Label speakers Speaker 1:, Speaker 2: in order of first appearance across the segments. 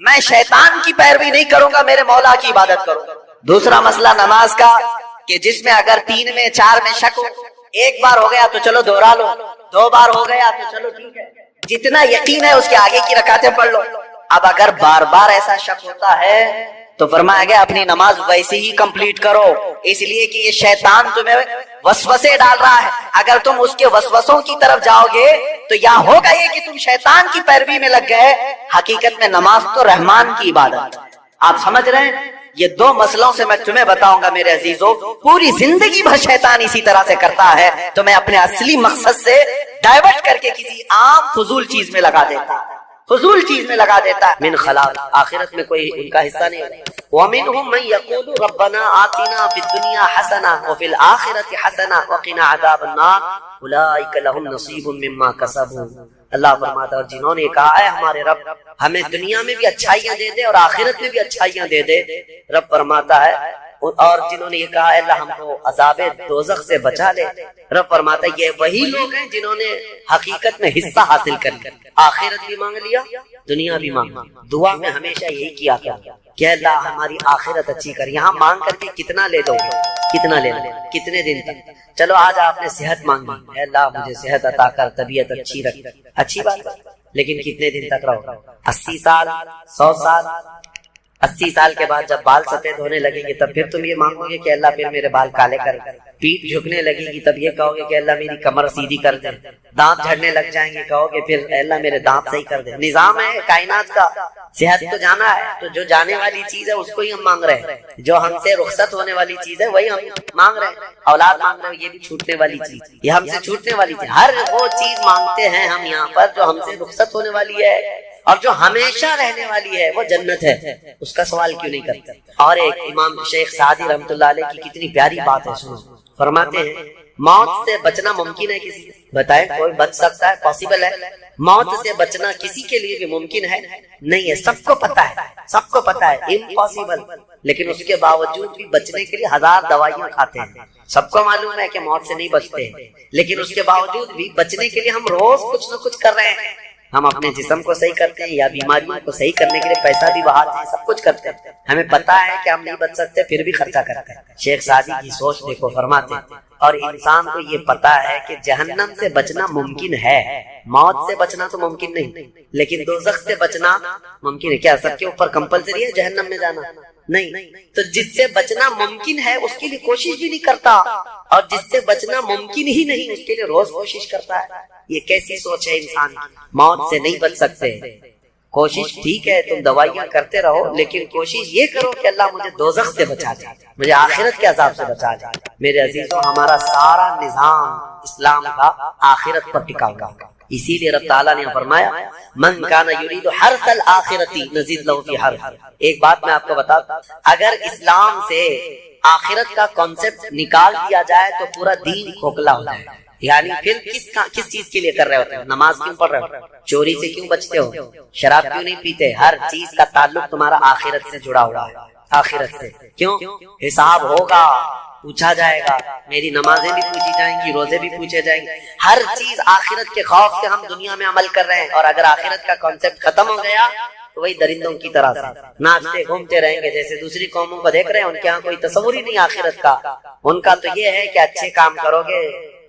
Speaker 1: میں شیطان کی پیروی نہیں کروں گا، میرے مولا کی عبادت کروں گا۔ دوسرا مسئلہ نماز کا کہ جس میں اگر 3 میں 4 میں شک ہو، 1 بار ہو گیا تو چلو دوہرا لو، 2 بار ہو گیا تو چلو ٹھیک ہے، جتنا یقین ہے اس کے آگے کی رکعتیں پڑھ لو۔ اب اگر بار بار ایسا شک ہوتا ہے تو فرمایا گیا اپنی نماز ویسے ہی کمپلیٹ کرو، اس لیے کہ یہ شیطان تمہیں وسوسے ڈال رہا ہے۔ اگر تم اس کے وسوسوں کی طرف جاؤ گے تو یا ہوگا یہ کہ تم شیطان کی پیروی میں لگ گئے، حقیقت میں نماز تو رحمان کی عبادت۔ آپ سمجھ رہے ہیں؟ یہ 2 مسئلوں سے میں تمہیں بتاؤں گا میرے عزیزوں، پوری زندگی بھر شیطان اسی طرح سے کرتا ہے، تو میں اپنے اصلی مقصد سے ڈائیورٹ کر کے کسی عام فضول چیز میں لگا دیتا ہے، فضول چیز میں لگا دیتا ہے۔ من خلاق، آخرت میں کوئی ان کا حصہ نہیں ہے۔ وَمِنْهُمْ مَنْ يَقُولُ رَبَّنَا آتِنَا فِي الدُّنْيَا حَسَنَةً وَفِي الْآخِرَةِ حَسَنَةً وَقِنَا عَذَابَ النَّارِ أُولَٰئِكَ لَهُمْ نَصِيبٌ مِّمَّا كَسَبُوا۔ اللہ فرماتا ہے اور جنہوں نے کہا ہے ہمارے رب ہمیں دنیا میں بھی اچھائیاں دے دے اور آخرت میں بھی اچھائیاں دے دے، رب فرماتا ہے، اور جنہوں نے یہ کہا ہے اللہ ہم کو عذاب دوزخ سے بچا لے، رب فرماتا ہے یہ وہی لوگ ہیں جنہوں نے حقیقت میں حصہ حاصل کر لیا، آخرت بھی مانگ لیا، دنیا بھی مانگ لیا۔ دعا میں ہمیشہ یہی کیا کہ اللہ ہماری آخرت اچھی کر۔ یہاں مانگ کر کے کتنا لے دو گے، کتنا لے لو، کتنے دن تک؟ چلو آج آپ نے صحت مانگی، اے اللہ مجھے صحت عطا کر، طبیعت اچھی رکھ، اچھی بات ہے، لیکن کتنے دن تک رہو؟ 80 سال، 100 سال؟ 80 سال کے بعد جب بال سفید ہونے لگیں گے تب پھر تم یہ مانگو گے کہ اللہ پھر میرے بال کالے کر، پیٹ جھکنے لگے گی تب یہ کہو گے کہ اللہ میری کمر سیدھی کر دے، دانت جھڑنے لگ جائیں گے کہو گے پھر اے اللہ میرے دانت صحیح کر دے۔ نظام ہے کائنات کا، صحت تو جانا ہے، تو جو جانے والی چیز ہے اس کو ہی ہم مانگ رہے ہیں، جو ہم سے رخصت ہونے والی چیز ہے وہی ہم مانگ رہے ہیں۔ اولاد مانگ رہے ہیں، یہ بھی چھوٹنے والی چیز، یہ ہم سے چھوٹنے والی چیز، ہر وہ چیز مانگتے ہیں ہم یہاں پر جو ہم سے رخصت ہونے والی ہے، اور جو ہمیشہ رہنے والی ہے وہ جنت ہے، اس کا سوال کیوں نہیں کرتے؟ اور ایک امام شیخ سعدی رحمۃ اللہ علیہ کی کتنی پیاری بات ہے، سنو، فرماتے ہیں موت سے بچنا ممکن ہے کسی؟ بتائیں کوئی بچ سکتا ہے؟ پاسبل ہے؟ موت سے بچنا کسی کے لیے بھی ممکن ہے؟ نہیں ہے، سب کو پتا ہے، سب کو پتا ہے امپاسبل، لیکن اس کے باوجود بھی بچنے کے لیے 1000 دوائیاں کھاتے ہیں۔ سب کو معلوم ہے کہ موت سے نہیں بچتے، لیکن اس کے باوجود بھی بچنے کے لیے ہم روز کچھ نہ کچھ کر رہے ہیں۔ ہم اپنے جسم کو صحیح کرتے ہیں یا بیماریوں کو صحیح کرنے کے لیے پیسہ بھی بہاتے ہیں، سب کچھ کرتے ہیں، ہمیں پتا ہے کہ ہم نہیں بچ سکتے پھر بھی خرچہ کرتے ہیں۔ شیخ سعدی کی سوچ دیکھو، فرماتے ہیں اور انسان کو یہ پتا ہے کہ جہنم سے بچنا ممکن ہے، موت سے بچنا تو ممکن نہیں، لیکن دوزخ سے بچنا ممکن ہے۔ کیا سب کے اوپر کمپلسری ہے جہنم میں جانا؟ نہیں، تو جس سے بچنا ممکن ہے اس کے لیے کوشش بھی نہیں کرتا، اور جس سے بچنا ممکن ہی نہیں اس کے لیے روز کوشش کرتا ہے۔ یہ کیسی سوچ ہے انسان کی؟ موت سے نہیں بچ سکتے، کوشش ٹھیک ہے تم دوائیاں کرتے رہو، لیکن کوشش یہ کرو کہ اللہ مجھے دوزخ سے بچا جائے، مجھے آخرت کے عذاب سے بچا جائے۔ میرے عزیزوں ہمارا سارا نظام اسلام کا آخرت پر ٹکا ہوا، اسی لیے رب تعالیٰ نے فرمایا من کان یرید حرث الآخرۃ نزد لہ فی حرث۔ ایک بات میں آپ کو بتا دوں، اگر اسلام سے آخرت کا کانسیپٹ نکال دیا جائے تو پورا دین کھوکھلا ہو جائے گا۔ یعنی پھر کس چیز کے لیے کر رہے ہوتے ہو؟ نماز کیوں پڑھ رہے ہو؟ چوری سے کیوں بچتے ہو؟ شراب کیوں نہیں پیتے؟ ہر چیز کا تعلق تمہارا آخرت سے جڑا ہوا ہے، آخرت سے۔ کیوں؟ حساب ہوگا، پوچھا جائے گا، میری نمازیں بھی پوچھی جائیں گی، روزے بھی پوچھے جائیں گے، ہر چیز آخرت کے خوف سے ہم دنیا میں عمل کر رہے ہیں، اور اگر آخرت کا کانسیپٹ ختم ہو گیا تو وہی درندوں کی طرح سے ناچتے گھومتے رہیں گے، جیسے دوسری قوموں کو دیکھ رہے ہیں ان کے یہاں کوئی تصور ہی نہیں آخرت کا، ان کا تو یہ ہے کہ اچھے کام کرو گے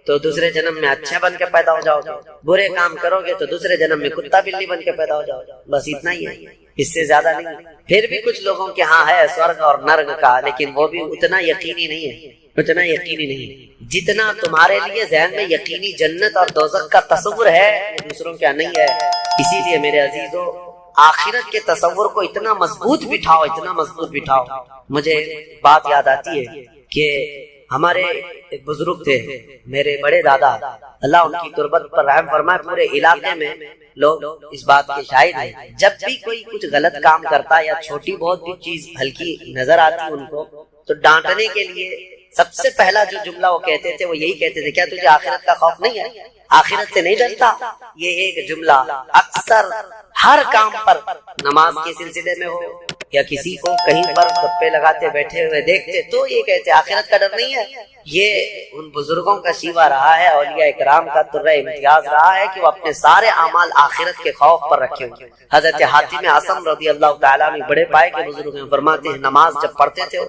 Speaker 1: تو دوسرے جنم میں اچھا بن کے پیدا ہو جاؤ گے، برے کام کرو گے تو دوسرے جنم میں کتا بلی بن کے پیدا ہو جاؤ گے، بس اتنا ہی ہے، اس سے زیادہ نہیں۔ پھر بھی کچھ لوگوں کے ہاں ہے سورگ اور نرگ کا، لیکن وہ بھی اتنا یقینی نہیں ہے، اتنا یقینی نہیں جتنا تمہارے لیے ذہن میں یقینی جنت اور دوزخ کا تصور ہے، یہ دوسروں کیا نہیں ہے۔ اسی لیے میرے عزیزوں آخرت کے تصور کو اتنا مضبوط بٹھاؤ، اتنا مضبوط بٹھاؤ۔ مجھے بات یاد آتی ہے کہ ہمارے ایک بزرگ تھے، میرے بڑے دادا، اللہ ان کی تربت پر رحم فرمائے، پورے علاقے میں لوگ اس بات کے شاہد ہیں، جب بھی کوئی کچھ غلط کام کرتا یا چھوٹی بہت بھی چیز ہلکی نظر آتی ان کو تو ڈانٹنے کے لیے سب سے پہلا جو جملہ وہ کہتے تھے وہ یہی کہتے تھے، کیا تجھے آخرت کا خوف نہیں ہے؟ آخرت سے نہیں ڈرتا؟ یہ ایک جملہ اکثر ہر کام پر، نماز کے سلسلے میں ہو، یا کسی کو کہیں پر گپے لگاتے بیٹھے ہوئے دیکھتے تو یہ کہتے آخرت کا ڈر نہیں ہے. یہ ان بزرگوں کا شیوا رہا ہے، اولیاء اکرام کا ترہ امتیاز رہا ہے کہ وہ اپنے سارے اعمال آخرت کے خوف پر رکھے ہوئے. حضرت حاتم اعصم رضی اللہ تعالیٰ عنہ بڑے پائے کے بزرگ ہیں، فرماتے ہیں نماز جب پڑھتے تھے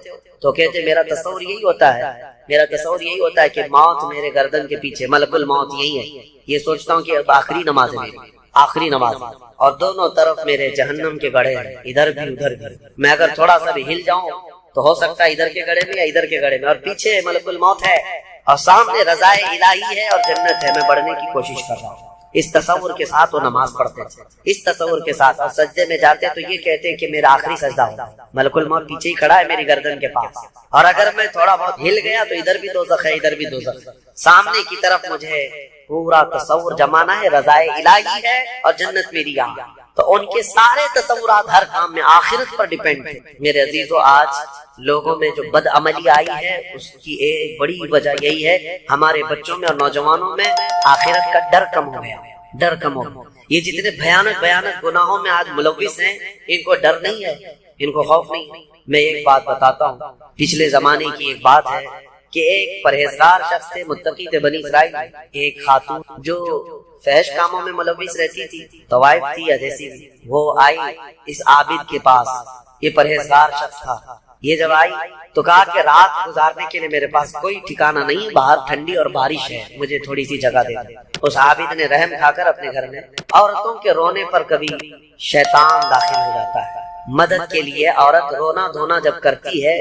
Speaker 1: تو کہتے میرا تصور یہی ہوتا ہے کہ موت میرے گردن کے پیچھے، ملک الموت یہی ہے. یہ سوچتا ہوں کہ اب آخری نماز ہے، آخری نماز، اور دونوں طرف میرے جہنم کے گڑھے ہیں، ادھر بھی ادھر بھی. میں اگر تھوڑا سا بھی ہل جاؤں تو ہو سکتا ہے ادھر کے گڑھے میں یا ادھر کے گڑھے میں، اور پیچھے ملک الموت ہے اور سامنے رضائے الہی ہے اور جنت ہے. میں بڑھنے کی کوشش کر رہا ہوں. اس تصور کے ساتھ وہ نماز پڑھتے تھے، اس تصور کے ساتھ. اور سجدے میں جاتے تو یہ کہتے کہ میرا آخری سجدہ ہوگا، ملک الموت پیچھے ہی کھڑا ہے میری گردن کے پاس، اور اگر میں تھوڑا بہت ہل گیا تو ادھر بھی دوزخ ہے ادھر بھی دوزخ ہے. سامنے کی طرف مجھے پورا تصور جمانا ہے، رضائے الہی ہے اور جنت میری یہاں. تو ان کے سارے تصورات ہر کام میں آخرت پر ڈیپینڈ تھے. میرے عزیزو، آج لوگوں میں جو بد عملی آئی ہے اس کی ایک بڑی وجہ یہی ہے، ہمارے بچوں میں اور نوجوانوں میں آخرت کا ڈر کم ہو گیا. یہ جتنے بھیانک گناہوں میں آج ملوث ہیں، ان کو ڈر نہیں ہے، ان کو خوف نہیں. میں ایک بات بتاتا ہوں، پچھلے زمانے کی ایک بات ہے کہ ایک پرہیزگار شخص تھے، متقی تھے بنی اسرائیل. ایک خاتون جو فحش کاموں میں ملوث رہتی تھی، طوائف تھی یا جیسی بھی، وہ آئی اس عابد کے پاس. یہ پرہیزگار شخص تھا. یہ جب آئی تو کہا کہ رات گزارنے کے لیے میرے پاس کوئی ٹھکانہ نہیں، باہر ٹھنڈی اور بارش ہے، مجھے تھوڑی سی جگہ دے دے. اس عابد نے رحم کھا کر اپنے گھر میں عورتوں کے رونے پر کبھی شیطان داخل ہو جاتا ہے. مدد کے لیے عورت رونا دھونا جب کرتی ہے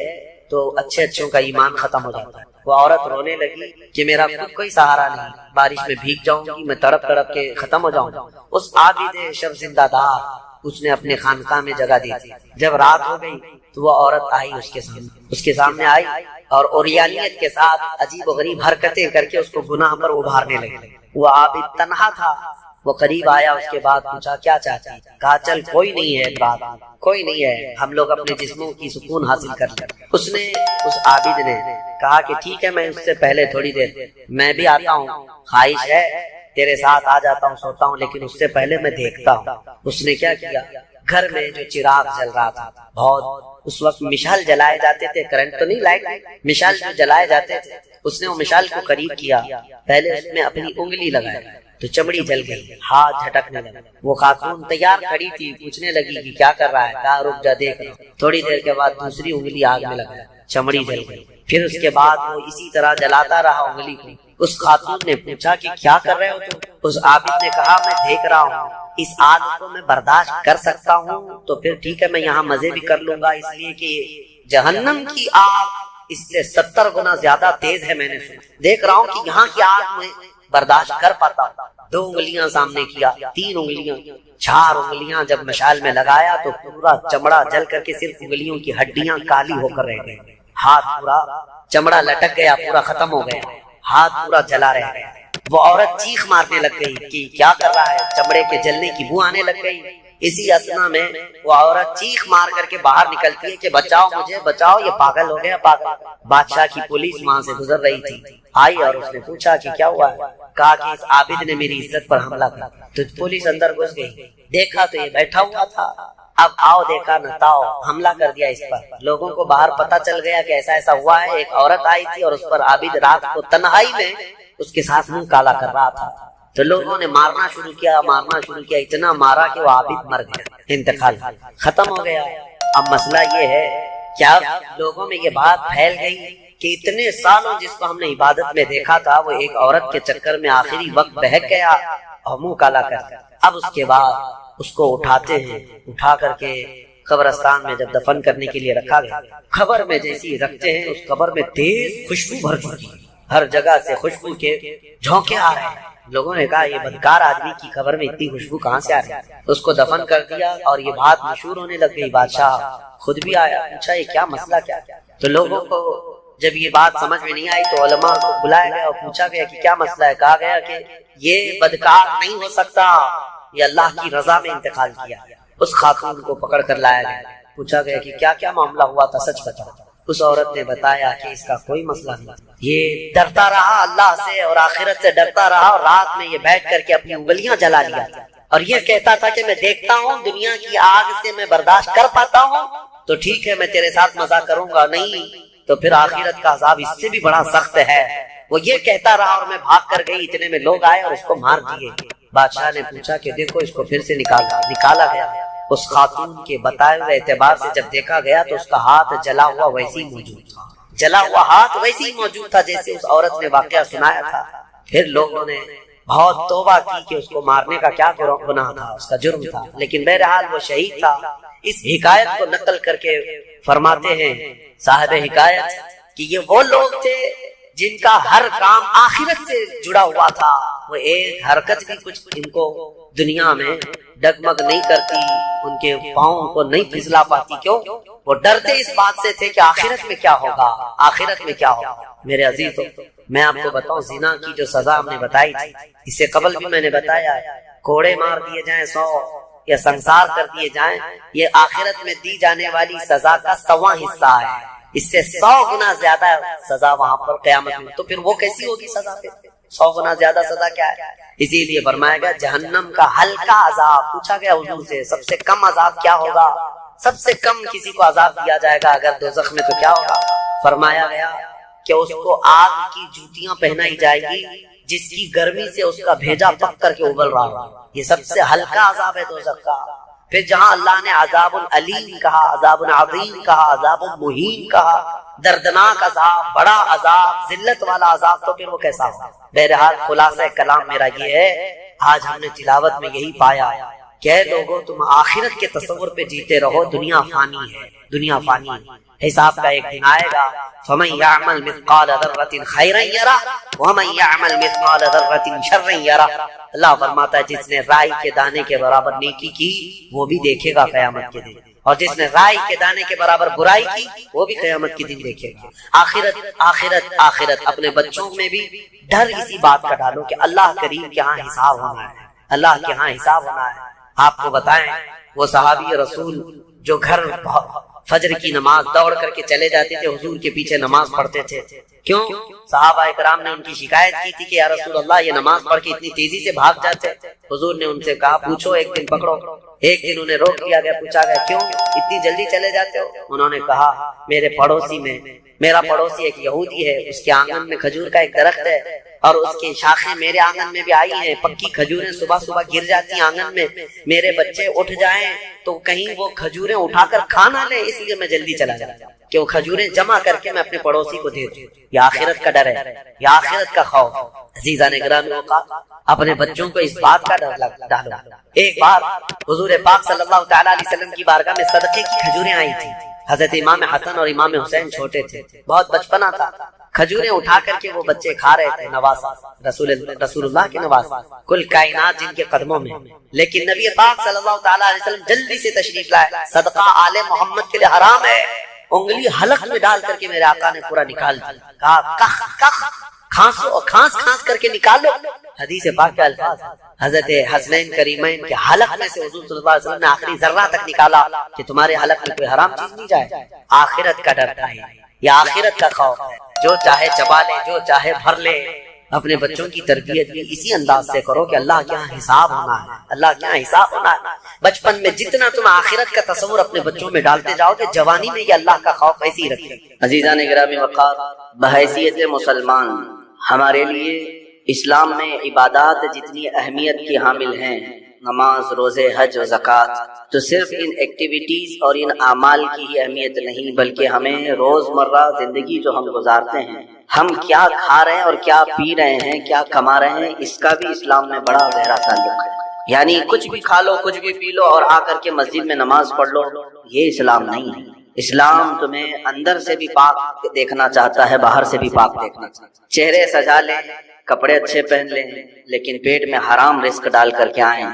Speaker 1: تو اچھوں کا ایمان ختم ہو جاتا ہے. وہ عورت رونے لگی کہ میرا کوئی سہارا نہیں، بارش میں بھیگ جاؤں گی، میں تڑپ تڑپ کے ختم ہو جاؤں. اس عابد شب زندہ دار اس نے اپنے خانقاہ میں جگہ دی تھی. جب رات ہو گئی تو وہ عورت آئی اس کے سامنے آئی اور اوریانیت کے ساتھ عجیب و غریب حرکتیں کر کے اس کو گناہ پر ابھارنے لگی. وہ عابد تنہا تھا. وہ قریب آیا، اس کے بعد پوچھا کیا چاہتی؟ کہا چل کوئی نہیں ہے، بات کوئی نہیں ہے، ہم لوگ اپنے جسموں کی سکون حاصل کر لیں. اس عابد نے کہا کہ ٹھیک ہے، میں اس سے پہلے تھوڑی دیر میں بھی آتا ہوں، خواہش ہے تیرے ساتھ آ جاتا ہوں، سوتا ہوں، لیکن اس سے پہلے میں دیکھتا ہوں. اس نے کیا کیا، گھر میں جو چراغ جل رہا تھا، بہت اس وقت مشال جلائے جاتے تھے، کرنٹ تو نہیں، لائٹ، مشال جو جلائے جاتے تھے، اس نے وہ مشال کو قریب کیا. پہلے اس میں اپنی انگلی لگائی تو چمڑی جل گئی، ہاتھ جھٹکنے لگا. وہ خاتون تیار کھڑی تھی، پوچھنے لگی کہ کیا کر رہا ہے؟ کہا رک جا دیکھ رہا ہوں. تھوڑی دیر کے بعد دوسری انگلی آگ میں لگا، چمڑی جل گئی. پھر اس کے بعد وہ اسی طرح جلاتا رہا انگلی کو. اس خاتون نے پوچھا کہ کیا کر رہے ہو تم؟ اس عابد نے کہا میں دیکھ رہا ہوں، اس آگ کو میں برداشت کر سکتا ہوں تو پھر ٹھیک ہے، میں یہاں مزے بھی کر لوں گا، اس لیے کہ جہنم کی آگ اس سے 70 گنا زیادہ تیز ہے. میں نے دیکھ رہا ہوں کہ یہاں کی آگ میں برداشت کر پاتا. 2 انگلیاں سامنے کیا، 3 انگلیاں، 4 انگلیاں جب مشال میں لگایا تو پورا چمڑا جل کر کے صرف انگلیوں کی ہڈیاں کالی ہو کر رہ گئی. ہاتھ پورا چمڑا لٹک گیا، پورا ختم ہو گیا، ہاتھ پورا جلا رہ گیا. وہ عورت چیخ مارنے لگ گئی کہ کیا کر رہا ہے، چمڑے کے جلنے کی بو آنے لگ گئی. اسی اسنا میں وہ عورت چیخ مار کر کے باہر نکلتی ہے کہ بچاؤ مجھے، بچاؤ، یہ پاگل ہو گیا پاگل. بادشاہ کی پولیس وہاں سے گزر رہی تھی، آئی اور اس نے پوچھا کہ کیا ہوا ہے؟ کہا کہ اس عابد نے میری عزت پر حملہ کیا. تو پولیس اندر گھس گئی، دیکھا تو یہ بیٹھا ہوا تھا. اب آؤ دیکھا نہ تاؤ، حملہ کر دیا اس پر. لوگوں کو باہر پتا چل گیا کہ ایسا ایسا ہوا ہے. ایک عورت آئی تھی اور اس پر عابد رات کو تنہائی میں اس کے ساتھ منہ کالا کر رہا تھا. تو لوگوں نے مارنا شروع کیا، اتنا مارا کہ وہ عابد مر گیا، انتقال ختم ہو گیا. اب مسئلہ یہ ہے کیا لوگوں میں یہ بات پھیل گئی کہ اتنے سالوں جس کو ہم نے عبادت میں دیکھا تھا وہ ایک عورت کے چکر میں آخری وقت بہک گیا اور منہ کالا کر. اب اس کے بعد اس کو اٹھاتے ہیں، اٹھا کر کے قبرستان میں جب دفن کرنے کے لیے رکھا گیا، قبر میں جیسی رکھتے ہیں اس قبر میں تیز خوشبو بھر چکی، ہر جگہ سے خوشبو کے جھونکے آ رہے ہیں. لوگوں نے کہا یہ بدکار آدمی کی قبر میں اتنی خوشبو کہاں سے آ رہی ہے؟ اس کو دفن کر دیا اور یہ بات مشہور ہونے لگ گئی. بادشاہ خود بھی آیا، پوچھا یہ کیا مسئلہ کیا؟ تو لوگوں کو جب یہ بات سمجھ میں نہیں آئی تو علماء کو بلایا گیا اور پوچھا گیا کہ کیا مسئلہ ہے. کہا گیا کہ یہ بدکار نہیں ہو سکتا، یہ اللہ کی رضا میں انتقال کیا. اس خاتون کو پکڑ کر لایا گیا، پوچھا گیا کہ کیا کیا معاملہ ہوا تھا، سچ بتا. اس عورت نے بتایا کہ اس کا کوئی مسئلہ نہیں، یہ ڈرتا رہا اللہ سے اور آخرت سے ڈرتا رہا اور رات میں یہ بیٹھ کر کے اپنی انگلیاں جلا لیا. اور یہ کہتا تھا کہ میں دیکھتا ہوں دنیا کی آگ سے میں برداشت کر پاتا ہوں تو ٹھیک ہے میں تیرے ساتھ مزہ کروں گا، نہیں تو پھر آخرت کا عذاب اس سے بھی بڑا سخت ہے۔ وہ یہ کہتا رہا اور میں بھاگ کر گئی، اتنے میں لوگ آئے اور اس کو مار دیے۔ بادشاہ نے پوچھا کہ دیکھو اس کو پھر سے نکالا گیا۔ اس خاتون کے بتائے ہوئے اعتبار سے جب دیکھا گیا تو اس کا ہاتھ جلا ہوا ویسے ہی موجود تھا، جلا ہوا ہاتھ ویسے ہی موجود تھا جیسے اس عورت نے واقعہ سنایا تھا۔ پھر لوگوں نے بہت توبہ کی کہ اس کو مارنے کا کیا گناہ تھا، اس کا جرم تھا، لیکن بہرحال وہ شہید تھا۔ اس حکایت کو نقل کر کے فرماتے ہیں صاحب حکایت کہ یہ وہ لوگ تھے جن کا ہر کام آخرت سے جڑا ہوا تھا، وہ ایک حرکت بھی کچھ ان کو دنیا میں ڈگمگ نہیں کرتی، ان کے پاؤں کو نہیں پھسلا پاتی۔ کیوں؟ وہ ڈرتے اس بات سے تھے کہ آخرت میں کیا ہوگا، آخرت میں کیا ہوگا۔ میرے عزیزو، میں آپ کو بتاؤں زنا کی جو سزا ہم نے بتائی تھی، اس سے قبل بھی میں نے بتایا ہے، کوڑے مار دیے جائیں 100 یا سنسار کر دیے جائیں، یہ آخرت میں دی جانے والی سزا کا 100واں حصہ ہے، اس سے 100 گنا زیادہ سزا وہاں پر قیامت میں۔ تو پھر وہ کیسی ہوگی سزا؟ پھر 100 گنا زیادہ سزا کیا ہے؟ اسی لیے فرمایا گیا جہنم کا ہلکا عذاب، پوچھا گیا حضور سے سب سے کم عذاب کیا ہوگا، سب سے کم کسی کو عذاب دیا جائے گا اگر دوزخ میں تو کیا ہوگا؟ فرمایا گیا کہ اس کو آگ کی جوتیاں پہنائی جائے گی جس کی گرمی سے اس کا بھیجا پک کر کے ابل رہا ہو، یہ سب سے ہلکا عذاب ہے دوزخ کا۔ پھر جہاں اللہ نے عذاب العلیم کہا، عذاب عظیم کہا، عذاب مہین کہا، دردناک عذاب، بڑا عذاب، ذلت والا عذاب، تو پھر وہ کیسا ہو؟ بہرحال خلاصہ کلام میرا یہ ہے، آج ہم نے تلاوت میں یہی پایا کہ اے لوگو تم آخرت کے تصور پہ جیتے رہو، دنیا فانی ہے، دنیا فانی ہے، حساب کا ایک دن آئے گا۔ فَمَن يَعْمَلْ مِثْقَالَ ذَرَّةٍ خَيْرًا يَرَهُ وَمَن يَعْمَلْ مِثْقَالَ ذَرَّةٍ شَرًّا يَرَهُ۔ اللہ فرماتا ہے جس نے رائی کے دانے کے برابر نیکی کی وہ بھی دیکھے گا قیامت کے دن، اور جس نے رائی کے دانے کے برابر برائی کی وہ بھی قیامت کے دن دیکھے گا۔ آخرت آخرت آخرت، اپنے بچوں میں بھی ڈر اسی بات کا ڈالو کہ اللہ کریم کے ہاں حساب ہونا ہے، اللہ کے ہاں حساب ہونا ہے۔ آپ کو بتائیں وہ صحابی رسول جو گھر فجر کی نماز دوڑ کر کے چلے جاتے تھے، حضور کے پیچھے نماز پڑھتے تھے، کیوں؟ صحابہ اکرام نے ان کی شکایت کی تھی کہ یا رسول اللہ یہ نماز پڑھ کے اتنی تیزی سے بھاگ جاتے۔ حضور نے ان سے کہا پوچھو، ایک دن پکڑو۔ ایک دن انہیں روک لیا گیا، پوچھا گیا کیوں اتنی جلدی چلے جاتے ہو؟ انہوں نے کہا میرے پڑوسی میں، میرا پڑوسی ایک یہودی ہے، اس کے آنگن میں کھجور کا ایک درخت ہے اور اس کی شاخیں میرے آنگن میں بھی آئی ہیں، پکی کھجوریں صبح صبح گر جاتی ہیں آنگن میں، میرے بچے اٹھ جائیں تو کہیں وہ کھجوریں اٹھا کر کھا نہ لیں، اس لیے میں جلدی چلا جاتا کہ وہ کھجوریں جمع کر کے میں اپنے پڑوسی کو دے دوں۔ یہ آخرت کا ڈر ہے، یہ آخرت کا خوف۔ عزیزان گرامی اوقات، اپنے بچوں کو اس بات کا ڈر ڈالو۔ ایک بار حضور پاک صلی اللہ تعالی علیہ وسلم کی بارگاہ میں صدقے کی کھجوریں آئی تھی۔ حضرت امام حسن اور امام حسین چھوٹے تھے، بہت بچپنا تھا، کھجوریں اٹھا کر کے وہ بچے کھا رہے تھے، نواز رسول اللہ کے نواز، کل کائنات جن کے قدموں میں۔ لیکن نبی پاک صلی اللہ تعالی علیہ وسلم جلدی سے تشریف لائے، صدقہ آل محمد کے لیے حرام ہے، انگلی حلق میں ڈال کر کے میرے آقا نے پورا نکال دیا، کہا کخ کخ، کھانس کھانس کر کے نکالو۔ حدیث پاک کے الفاظ، حضرت حسنین کریمین کے حلق میں سے حضور صلی اللہ علیہ وسلم نے آخری ذرہ تک نکالا کہ تمہارے حلق میں کوئی حرام چیز نہیں جائے۔ آخرت کا ڈر تھا، یہ آخرت کا خوف ہے، جو چاہے چبا لے، جو چاہے بھر لے۔ اپنے بچوں کی تربیت بھی اسی انداز سے کرو کہ اللہ کے یہاں حساب ہونا ہے، اللہ کے یہاں حساب ہونا ہے۔ بچپن میں جتنا تم آخرت کا تصور اپنے بچوں میں ڈالتے جاؤ گے، جوانی میں یہ اللہ کا خوف ایسے ہی رکھے۔ عزیزان گرامی وقار، بحیثیت مسلمان ہمارے لیے اسلام میں عبادات جتنی اہمیت کی حامل ہیں، نماز، روزے، حج و زکوٰۃ، تو صرف ان ایکٹیویٹیز اور ان اعمال کی ہی اہمیت نہیں، بلکہ ہمیں روزمرہ زندگی جو ہم گزارتے ہیں، ہم کیا کھا رہے ہیں اور کیا پی رہے ہیں، کیا کما رہے ہیں، اس کا بھی اسلام میں بڑا گہرا تعلق ہے۔ یعنی کچھ بھی کھا لو، کچھ بھی پی لو اور آ کر کے مسجد میں نماز پڑھ لو، یہ اسلام نہیں ہے۔ اسلام تمہیں اندر سے بھی پاک دیکھنا چاہتا ہے، باہر سے بھی پاک دیکھنا چاہتا ہے۔ چہرے سجا لیں، کپڑے اچھے پہن لیں، لیکن پیٹ میں حرام رزق ڈال کر کے آئیں،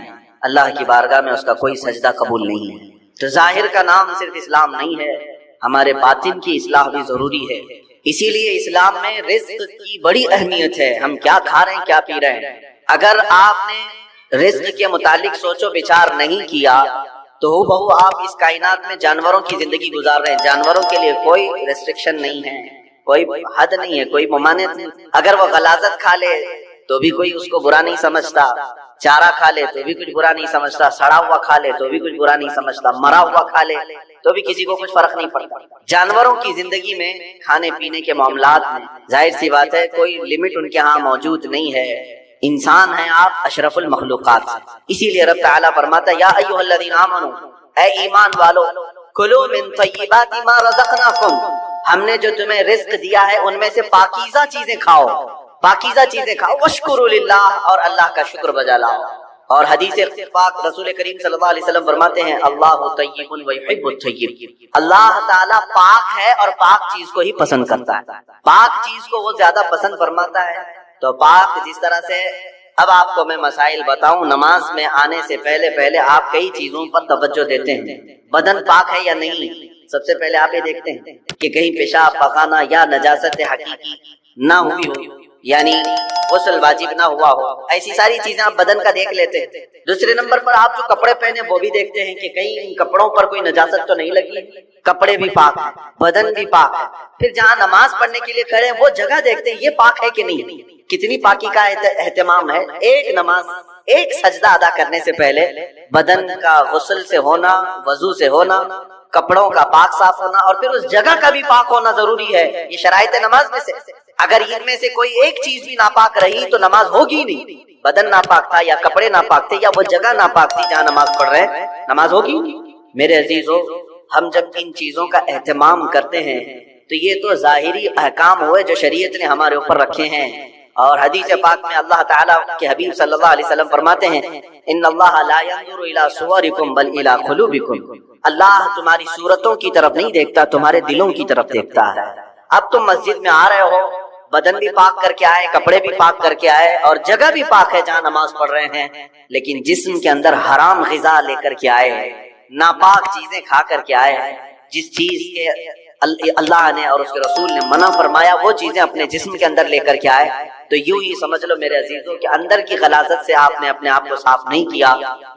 Speaker 1: اللہ کی بارگاہ میں اس کا کوئی سجدہ قبول نہیں ہے۔ تو ظاہر کا نام صرف اسلام نہیں ہے، ہمارے باطن کی اصلاح بھی ضروری ہے۔ اسی لیے اسلام میں رزق کی بڑی اہمیت ہے، ہم کیا کھا رہے ہیں، کیا پی رہے ہیں۔ اگر آپ نے رزق کے متعلق سوچ و بچار نہیں کیا تو بہو آپ اس کائنات میں جانوروں کی زندگی گزار رہے ہیں۔ جانوروں کے لیے کوئی ریسٹرکشن نہیں ہے، کوئی حد نہیں ہے، کوئی ممانعت نہیں۔ اگر وہ غلاظت کھا لے تو بھی کوئی اس کو برا نہیں سمجھتا، چارہ کھا لے تو بھی کچھ برا نہیں سمجھتا، سڑا ہوا کھا لے تو بھی کچھ برا نہیں سمجھتا، مرا ہوا کھا لے تو بھی کسی کو کچھ فرق نہیں پڑتا۔ جانوروں کی زندگی میں کھانے پینے کے معاملات میں ظاہر سی بات ہے کوئی لمٹ ان کے ہاں موجود نہیں ہے۔ انسان ہیں آپ اشرف المخلوقات سے، اسی لیے رب تعالیٰ فرماتا ہے یا ایھا الذین آمنوا، اے ایمان والو، کلوا من طیبات ما رزقناکم، ہم نے جو تمہیں رزق دیا ہے ان میں سے پاکیزہ چیزیں کھاؤ، پاکیزہ چیزیں کھاؤ، واشکروا للہ، اور اللہ کا شکر بجا لاؤ۔ اور حدیث پاک رسول کریم صلی اللہ علیہ وسلم فرماتے ہیں اللہ طیب ویحب الطیب، اللہ تعالیٰ پاک ہے اور پاک چیز کو ہی پسند کرتا ہے، پاک چیز کو وہ زیادہ پسند فرماتا ہے۔ تو پاک جس طرح سے، اب آپ کو میں مسائل بتاؤں، نماز میں آنے سے پہلے آپ کئی چیزوں پر توجہ دیتے ہیں، بدن پاک ہے یا نہیں، سب سے پہلے آپ یہ دیکھتے ہیں کہ کہیں پیشاب پخانہ یا نجاست حقیقی نہ ہوئی ہو، یعنی غسل واجب نہ ہوا ہو، ایسی ساری چیزیں آپ بدن کا دیکھ لیتے ہیں۔ دوسرے نمبر پر آپ جو کپڑے پہنے وہ بھی دیکھتے ہیں کہ کہیں ان کپڑوں پر کوئی نجاست تو نہیں لگی، کپڑے بھی پاک ہیں، بدن بھی پاک ہے۔ پھر جہاں نماز پڑھنے کے لیے کھڑے ہیں وہ جگہ دیکھتے ہیں یہ پاک ہے کہ نہیں، کتنی پاکی کا اہتمام ہے۔ ایک نماز، ایک سجدہ ادا کرنے سے پہلے بدن کا غسل سے ہونا، وضو سے ہونا، کپڑوں کا پاک صاف ہونا، اور پھر اس جگہ کا بھی پاک ہونا ضروری ہے۔ یہ شرائط نماز میں سے، اگر ان میں سے کوئی ایک چیز بھی ناپاک رہی تو نماز ہوگی نہیں، بدن ناپاک تھا یا کپڑے ناپاک تھے یا وہ جگہ ناپاک تھی جہاں نماز پڑھ رہے ہیں، نماز ہوگی۔ میرے عزیزو، ہم جب ان چیزوں کا اہتمام کرتے ہیں تو یہ تو ظاہری احکام ہوئے جو شریعت نے ہمارے اوپر رکھے ہیں، اور حدیث پاک میں اللہ تعالیٰ کے حبیب صلی اللہ علیہ وسلم فرماتے ہیں ان اللہ لا ينظر الى صورکم بل الى قلوبکم، اللہ تمہاری صورتوں کی طرف نہیں دیکھتا، تمہارے دلوں کی طرف دیکھتا ہے۔ اب تم مسجد میں آ رہے ہو، بدن بھی پاک کر کے آئے، کپڑے بھی پاک کر کے آئے، اور جگہ بھی پاک ہے جہاں نماز پڑھ رہے ہیں، لیکن جسم کے اندر حرام غذا لے کر کے آئے، ناپاک چیزیں کھا کر کے آئے، جس چیز کے اللہ نے اور اس کے رسول نے منع فرمایا وہ چیزیں اپنے جسم کے اندر لے کر کے آئے، تو یوں ہی سمجھ لو میرے عزیزوں کہ اندر کی غلاظت سے آپ نے اپنے آپ کو صاف نہیں کیا،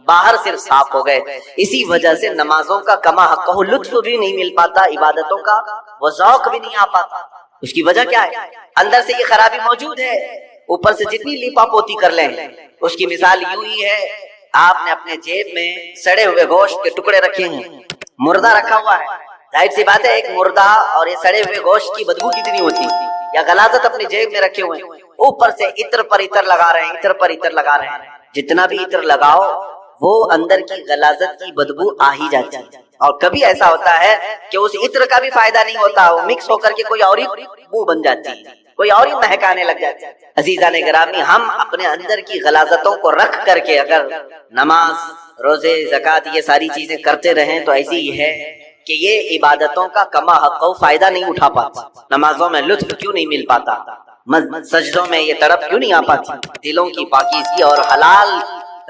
Speaker 1: باہر صرف صاف ہو گئے۔ اسی وجہ سے نمازوں کا کما حقہ لطف بھی نہیں مل پاتا، عبادتوں کا وہ ذوق بھی نہیں آ پاتا۔ اس کی وجہ کیا ہے؟ اندر سے یہ خرابی موجود ہے، اوپر سے جتنی لیپا پوتی کر لیں۔ اس کی مثال یوں ہی ہے، آپ نے اپنے جیب میں سڑے ہوئے گوشت کے ٹکڑے رکھے ہیں، مردہ رکھا ہوا ہے، ظاہر سی بات ہے ایک مردہ اور یہ سڑے ہوئے گوشت کی بدبو کتنی ہوتی، یا غلاظت اپنی جیب میں رکھے ہوئے ہیں، اوپر سے عطر پر عطر لگا رہے ہیں، عطر پر عطر لگا رہے ہیں، جتنا بھی عطر لگاؤ وہ اندر کی غلاظت کی بدبو آ ہی جاتی ہے۔ اور کبھی ایسا ہوتا ہے کہ اس عطر کا بھی فائدہ نہیں ہوتا، وہ مکس ہو کر کے کوئی اور ہی بو بن جاتی ہے، کوئی اور ہی مہکانے لگ جاتی ہے۔ عزیزان گرامی، ہم اپنے اندر کی غلاظتوں کو رکھ کر کے اگر نماز، روزے، زکوٰۃ یہ ساری چیزیں کرتے رہیں تو ایسی ہی ہے کہ یہ عبادتوں کا کما حق فائدہ نہیں اٹھا پاتا، نمازوں میں لطف کیوں نہیں مل پاتا، سجدوں میں یہ تڑپ کیوں نہیں آ پاتی، دلوں کی پاکیزگی اور حلال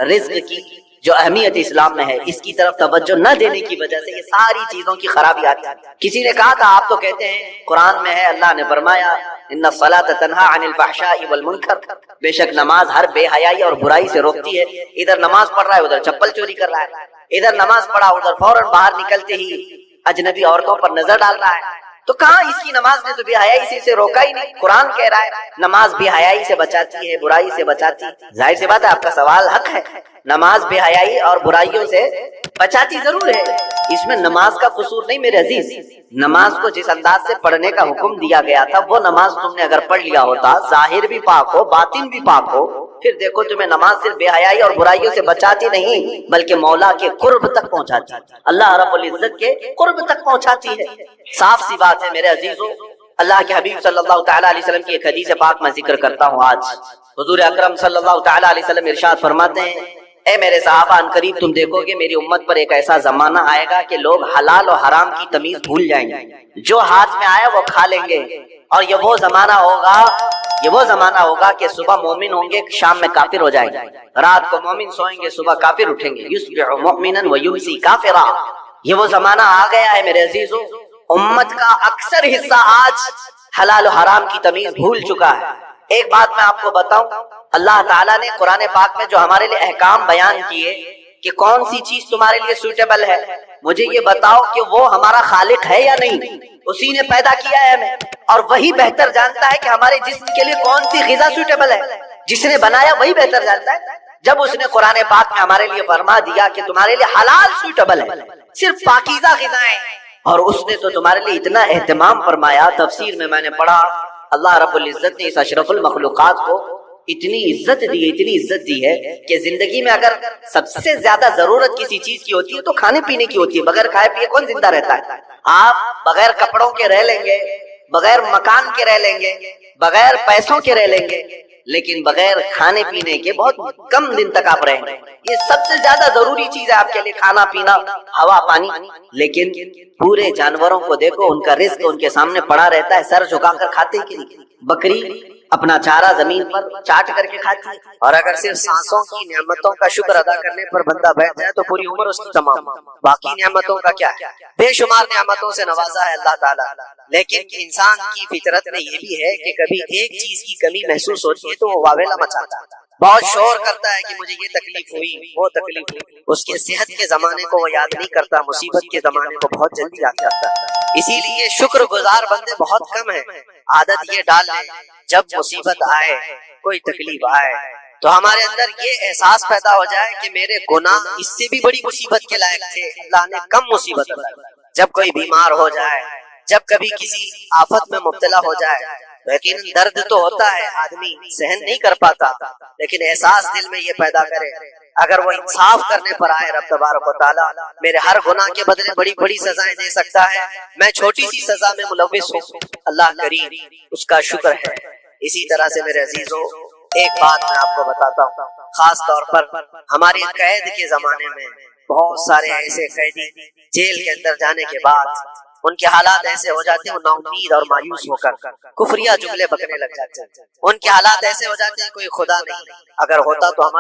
Speaker 1: رزق کی جو اہمیت اسلام میں ہے اس کی طرف توجہ نہ دینے کی وجہ سے یہ ساری چیزوں کی خرابی آتی ہے۔ کسی نے کہا تھا، آپ تو کہتے ہیں قرآن میں ہے، اللہ نے فرمایا ان الصلاۃ تنہی عن الفحشاء والمنکر، بے شک نماز ہر بے حیائی اور برائی سے روکتی ہے۔ ادھر نماز پڑھ رہا ہے ادھر چپل چوری کر رہا ہے، ادھر نماز پڑھا ادھر فوراً باہر نکلتے ہی اجنبی عورتوں پر نظر ڈال رہا ہے، تو کہاں اس کی نماز نے تو بے حیائی سے روکا ہی نہیں۔ قرآن کہہ رہا ہے نماز بے حیائی سے بچاتی ہے، برائی سے بچاتی ہے۔ ظاہر سی بات ہے آپ کا سوال حق ہے، نماز بے حیائی اور برائیوں سے بچاتی ضرور ہے، اس میں نماز کا قصور نہیں میرے عزیز۔ نماز کو جس انداز سے پڑھنے کا حکم دیا گیا تھا وہ نماز تم نے اگر پڑھ لیا ہوتا، ظاہر بھی پاک ہو باطن بھی پاک ہو، پھر دیکھو تمہیں نماز صرف بے حیائی اور برائیوں سے بچاتی نہیں بلکہ مولا کے قرب تک پہنچاتی ہے، اللہ رب العزت کے قرب تک پہنچاتی ہے۔ صاف سی بات ہے میرے عزیزو، اللہ کے حبیب صلی اللہ تعالیٰ علیہ وسلم کی ایک حدیث پاک میں ذکر کرتا ہوں آج۔ حضور اکرم صلی اللہ تعالیٰ علیہ وسلم ارشاد فرماتے ہیں، اے میرے صحابہ، ان قریب تم دیکھو گے میری امت پر ایک ایسا زمانہ آئے گا کہ لوگ حلال اور حرام کی تمیز بھول جائیں گے، جو ہاتھ میں آیا وہ کھا لیں گے، اور یہ وہ زمانہ ہوگا کہ صبح مومن ہوں گے شام میں کافر ہو جائیں گے، رات کو مومن سوئیں گے صبح کافر اٹھیں گے، یصبح مؤمنا ویمسی کافرا۔ یہ وہ زمانہ آ گیا ہے میرے عزیزو، امت کا اکثر حصہ آج حلال و حرام کی تمیز بھول چکا ہے۔ ایک بات میں آپ کو بتاؤں، اللہ تعالیٰ نے قرآن پاک میں جو ہمارے لیے احکام بیان کیے کہ کون سی چیز تمہارے لیے سوٹیبل ہے، مجھے یہ بتاؤ کہ وہ ہمارا خالق ہے یا نہیں؟ اسی نے پیدا کیا ہے ہمیں، اور وہی بہتر جانتا ہے کہ ہمارے جسم کے لیے کون سی غذا سوٹیبل ہے۔ جس نے بنایا وہی بہتر جانتا ہے، جب اس نے قرآن پاک میں ہمارے لیے فرما دیا کہ تمہارے لیے حلال سوٹیبل ہے، صرف پاکیزہ غذائیں، اور اس نے تو تمہارے لیے اتنا اہتمام فرمایا، تفسیر میں نے پڑھا اللہ رب العزت نے اس اشرف المخلوقات کو اتنی عزت دی ہے کہ زندگی میں اگر سب سے زیادہ ضرورت کسی چیز کی ہوتی ہے تو کھانے پینے کی ہوتی ہے. بغیر کھائے پیے کون زندہ رہتا ہے؟ آپ بغیر کپڑوں کے رہ لیں گے، بغیر مکان کے رہ لیں گے، بغیر پیسوں کے رہ لیں گے، لیکن بغیر کھانے پینے کے بہت کم دن تک آپ رہیں گے. یہ سب سے زیادہ ضروری چیز ہے آپ کے لیے، کھانا پینا، ہوا پانی. لیکن پورے جانوروں کو دیکھو، ان کا رزق ان کے سامنے پڑا رہتا ہے، سر جھکا کر کھاتے کہ نہیں. بکری اپنا چارہ زمین پر چاٹ کر کے کھاتی ہے، اور اگر صرف سانسوں کی نعمتوں کا شکر ادا کرنے پر بندہ بیٹھ جائے تو پوری عمر اس کی تمام. باقی نعمتوں کا کیا ہے؟ بے شمار نعمتوں سے نوازا ہے اللہ تعالیٰ. لیکن انسان کی فطرت میں یہ بھی ہے کہ کبھی ایک چیز کی کمی محسوس ہوتی ہے تو وہ واویلا مچاتا ہے، بہت شور کرتا ہے کہ مجھے یہ تکلیف ہوئی، وہ تکلیف ہوئی. اس کے صحت کے زمانے کو وہ یاد نہیں کرتا، مصیبت کے زمانے کو بہت جلدی یاد کرتا ہے. اسی لیے شکر گزار بندے بہت کم ہیں. عادت یہ ڈال لیں جب مصیبت آئے، کوئی تکلیف آئے تو ہمارے اندر یہ احساس پیدا ہو جائے کہ میرے گناہ اس سے بھی بڑی مصیبت کے لائق تھے، اللہ نے کم مصیبت عطا کی. جب کوئی بیمار ہو جائے، جب کبھی کسی آفت میں مبتلا ہو جائے، لیکن درد تو ہوتا ہے، آدمی سہن نہیں کر پاتا، لیکن احساس دل میں یہ پیدا کرے اگر وہ انصاف کرنے پر آئے رب تبارک و تعالیٰ میرے ہر گناہ کے بدلے بڑی بڑی سزائیں دے سکتا ہے، میں چھوٹی سی سزا میں ملوث ہوں، اللہ کریم اس کا شکر ہے. اسی طرح سے میرے عزیزوں ایک بات میں آپ کو بتاتا ہوں، خاص طور پر ہماری قید کے زمانے میں بہت سارے ایسے قیدی جیل کے اندر جانے کے بعد ان کے حالات ایسے ہو جاتے ہیں، وہ نا امید اور مایوس ہو کر کفریہ جملے بکنے لگ جاتے ہیں. ان کے حالات ایسے ہو جاتے ہیں کوئی خدا نہیں، اگر ہوتا تو ہمارے